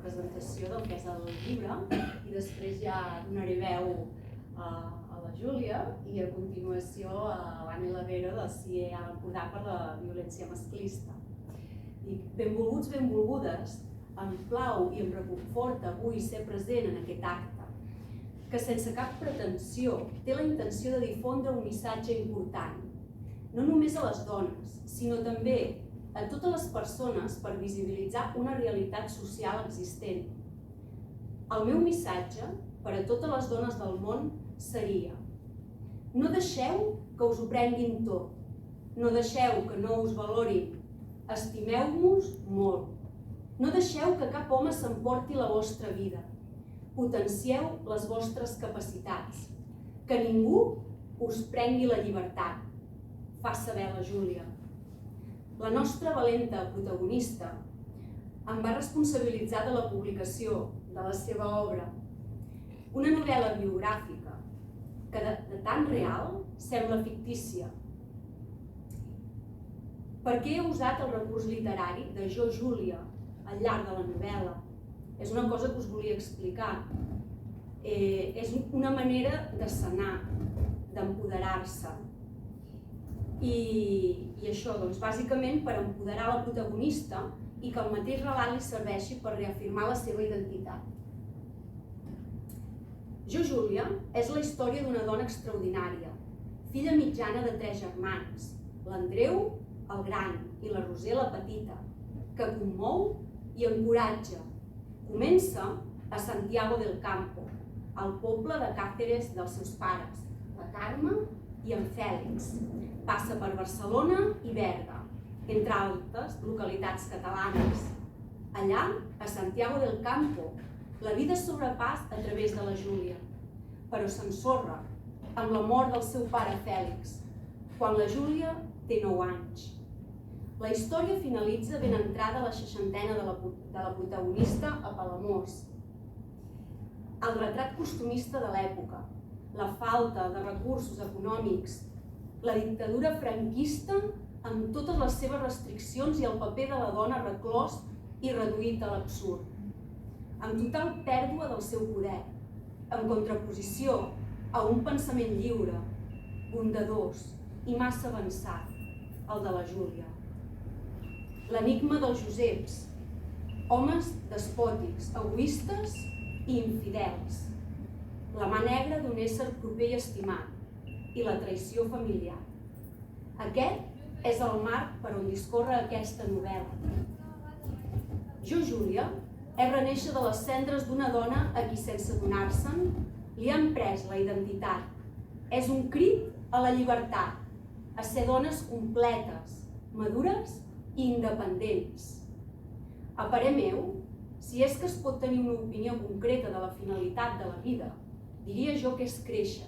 presentació del que és el llibre i després ja donaré veu a la Júlia i a continuació a l'Anna Lavero del CIE a l'Empordà per la violència masclista. Benvolguts, benvolgudes, em plau i em reconforta avui ser present en aquest acte, que sense cap pretensió té la intenció de difondre un missatge important, no només a les dones, sinó també a totes les persones per visibilitzar una realitat social existent. El meu missatge per a totes les dones del món seria: no deixeu que us ho prenguin tot, no deixeu que no us valorin, estimeu-vos molt, no deixeu que cap home s'emporti la vostra vida, potencieu les vostres capacitats, que ningú us prengui la llibertat, fa saber la Júlia. La nostra valenta protagonista em va responsabilitzar de la publicació de la seva obra, una novel·la biogràfica que de tan real sembla fictícia. Per què he usat el recurs literari de Jo, Júlia al llarg de la novel·la? És una cosa que us volia explicar. És una manera de sanar, d'empoderar-se. I això, doncs, bàsicament per empoderar la protagonista i que el mateix relat li serveixi per reafirmar la seva identitat. Jo, Júlia, és la història d'una dona extraordinària, filla mitjana de 3 germans, l'Andreu, el gran, i la Roser, la petita, que commou i encoratja. Comença a Santiago del Campo, al poble de Càceres dels seus pares, la Carme i en Fèlix. Passa per Barcelona i Berga, entre altres localitats catalanes. Allà, a Santiago del Campo, la vida sobrepàs a través de la Júlia, però s'ensorra amb la mort del seu pare Fèlix, quan la Júlia té 9 anys. La història finalitza ben entrada a la 60ena de la protagonista a Palamós. El retrat costumista de l'època, la falta de recursos econòmics, la dictadura franquista amb totes les seves restriccions i el paper de la dona reclòs i reduït a l'absurd, amb total pèrdua del seu poder, en contraposició a un pensament lliure, bondadós i massa avançat, el de la Júlia. L'enigma dels Joseps, homes despòtics, egoistes i infidels, la mà negra d'un ésser proper i estimat i la traïció familiar. Aquest és el marc per on discorre aquesta novel·la. Jo, Júlia, és renéixer de les cendres d'una dona a qui, sense adonar-se'n, li han pres la identitat. És un crit a la llibertat, a ser dones completes, madures i independents. A parer meu, si és que es pot tenir una opinió concreta de la finalitat de la vida, diria jo que és créixer.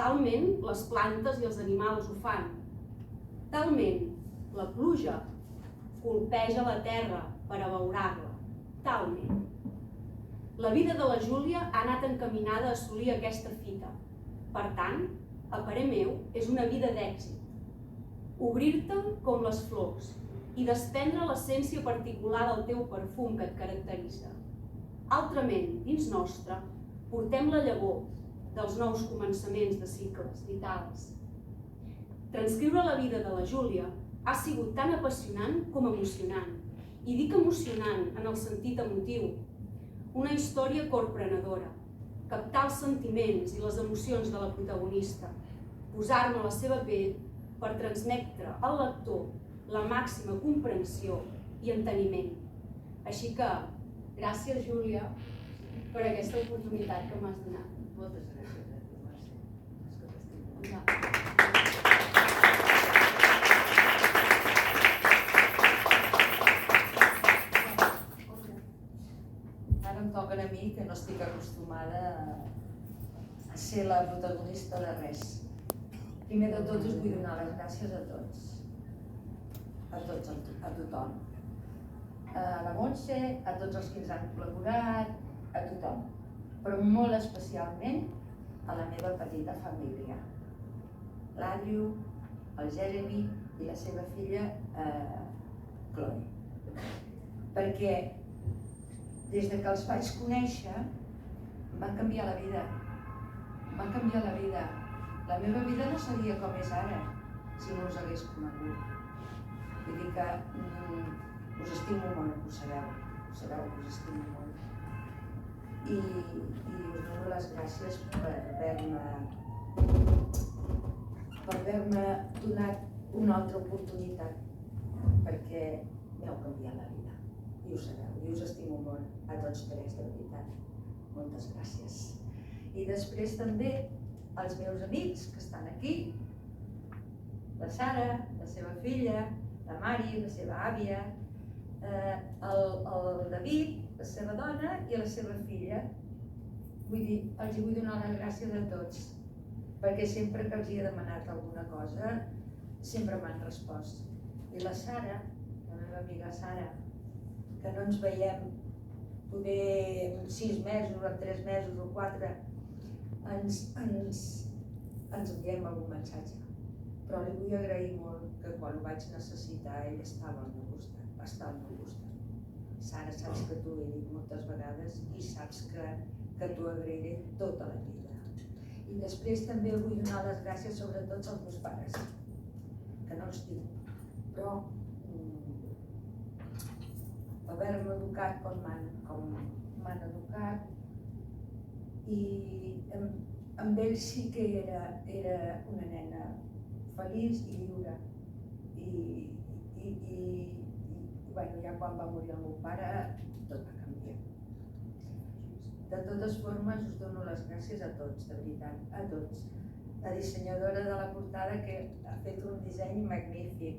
Talment les plantes i els animals ho fan. Talment la pluja colpeja la terra per abeurar-la. Talment. La vida de la Júlia ha anat encaminada a assolir aquesta fita. Per tant, a parer meu, és una vida d'èxit. Obrir-te com les flors i desprendre l'essència particular del teu perfum que et caracteritza. Altrament, dins nostre, portem la llavor dels nous començaments de cicles vitals. Transcriure la vida de la Júlia ha sigut tan apassionant com emocionant. I dic emocionant en el sentit emotiu. Una història corprenedora, captar els sentiments i les emocions de la protagonista, posar-me a la seva pell per transmetre al lector la màxima comprensió i enteniment. Així que, gràcies, Júlia, per aquesta oportunitat que m'has donat. Moltes gràcies a tu, Mercè. Ara em toca a mi, que no estic acostumada a ser la protagonista de res. Primer de tot us vull donar les gràcies a tots, a tothom. A la Montse, a tots els que ens han col·laborat, a tothom. Però molt especialment a la meva petita família. L'Adriu, el Jeremy i la seva filla Chloe. Perquè des de que els vaig conèixer, em van canviar la vida. Em van canviar la vida. La meva vida no seria com és ara, si no us hagués conegut. Vull dir que us estimo molt, ho sabeu que us estimo molt. I us dono les gràcies per haver-me donat una altra oportunitat, perquè m'heu canviat la vida. I ho sabeu, i us estimo molt a tots tres, de veritat. Moltes gràcies. I després també als meus amics que estan aquí, la Sara, la seva filla, la Mari, la seva àvia, el David, la seva dona i la seva filla. Vull dir, els vull donar les gràcies a tots, perquè sempre que els he demanat alguna cosa, sempre m'han respost. I la Sara, la meva amiga Sara, que no ens veiem poder en 6 mesos, en 3 mesos o 4, ens enviem algun missatge. Però li vull agrair molt que quan ho vaig necessitar ell estava al meu costat, va estar al meu costat. Sara, saps que t'ho he dit moltes vegades i saps que t'ho agrairé tota la vida. I després també vull donar les gràcies sobretot als meus pares, que no els tinc, però haver-me educat com m'han educat, i amb ells sí que era una nena feliç i lliure. I ja quan va morir el meu pare tot va canviar. De totes formes us dono les gràcies a tots, de veritat, a tots. La dissenyadora de la portada que ha fet un disseny magnífic,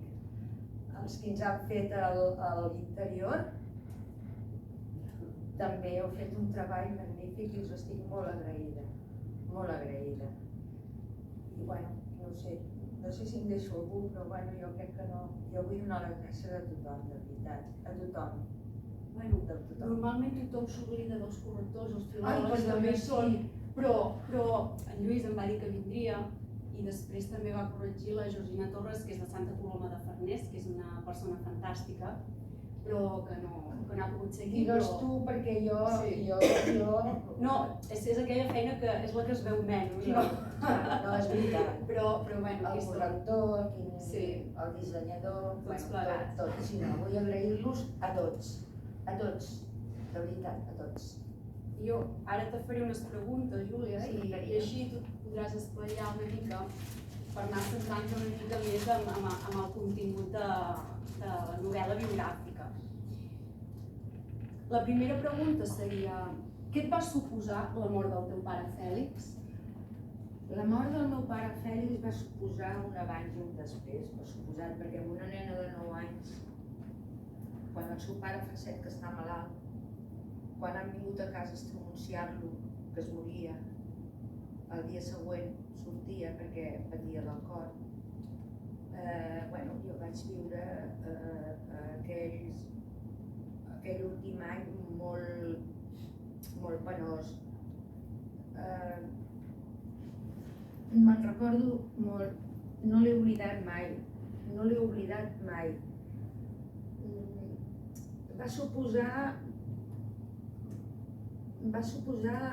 els que ens han fet l'interior també heu fet un treball magnífic i us estic molt agraïda, molt agraïda. I bueno, no sé si em deixo algú, però bueno, jo crec que no. Jo vull donar les gràcies a tothom, de veritat, a tothom. Normalment tothom s'oblida dels correctors, els filòlegs també són, però en Lluís em va dir que vindria i després també va corregir la Georgina Torres, que és de Santa Coloma de Farners, que és una persona fantàstica, però que no ha pogut ser aquí. Digues tu, perquè jo... No, és aquella feina que és la que es veu menys, no? No, és veritat. Però bueno, el corrector, el dissenyador, tot. Si no, vull agrair-los a tots, de veritat, a tots. Jo ara te faré unes preguntes, Júlia, i així tu podràs esplaiar una mica per anar centrant-te una mica més amb el contingut de la novel·la biogràfica. La primera pregunta seria: què et va suposar la mort del teu pare Fèlix? La mort del meu pare Fèlix va suposar un abans i un després, per suposat, perquè amb una nena de 9 anys, quan el seu pare fa 7 que està malalt, quan han vingut a casa a anunciar-lo que es moria, el dia següent sortia perquè patia del cor. Jo vaig viure aquell últim any molt penós. Me'n recordo molt, no l'he oblidat mai. Va suposar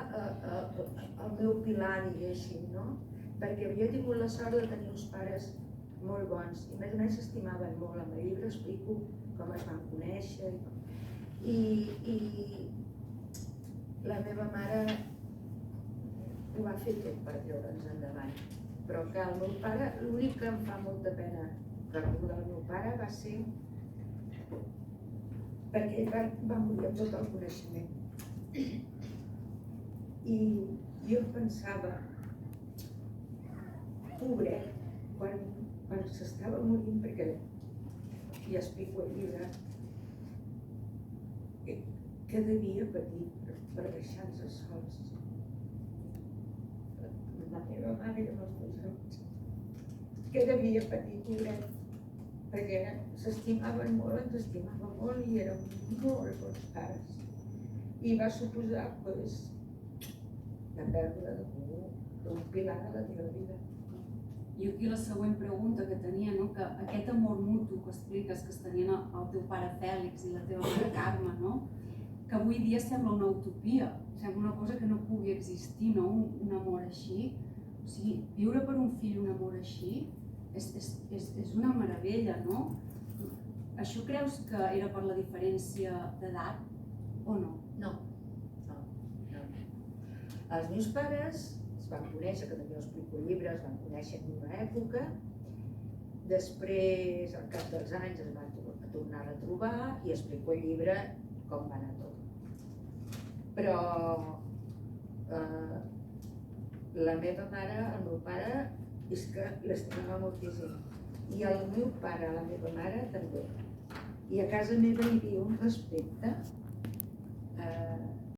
el meu pilar, diguéssim, no? Perquè havia tingut la sort de tenir uns pares molt bons i a més s'estimaven molt. En el llibre explico com es van conèixer i la meva mare ho va fer tot per treure'ns endavant, però que el meu pare, l'únic que em fa molta pena recordar el meu pare va ser perquè ell va morir amb tot el coneixement. I jo pensava, pobret, quan s'estava morint, perquè hi explico al llibre, que devia patir per deixar-nos sols. La meva mare i els meus germans, que devia patir, pobret, perquè s'estimaven molt, ens estimaven molt i eren molt bons pares. I va suposar la pèrdua d'un pilar de la teva vida. I aquí la següent pregunta que tenia, que aquest amor mutu que expliques que es tenien el teu pare Fèlix i la teva mare Carme, que avui dia sembla una utopia, sembla una cosa que no pugui existir, no? Un amor així. O sigui, viure per un fill un amor així és una meravella, no? Això creus que era per la diferència d'edat o no? No. Els meus pares es van conèixer, que també ho explico al llibre, es van conèixer en una època, després, al cap dels anys, es van tornar a retrobar i explico al llibre com va anar tot. Però la meva mare, el meu pare, és que l'estimava moltíssim. I el meu pare, la meva mare, també. I a casa meva hi havia un respecte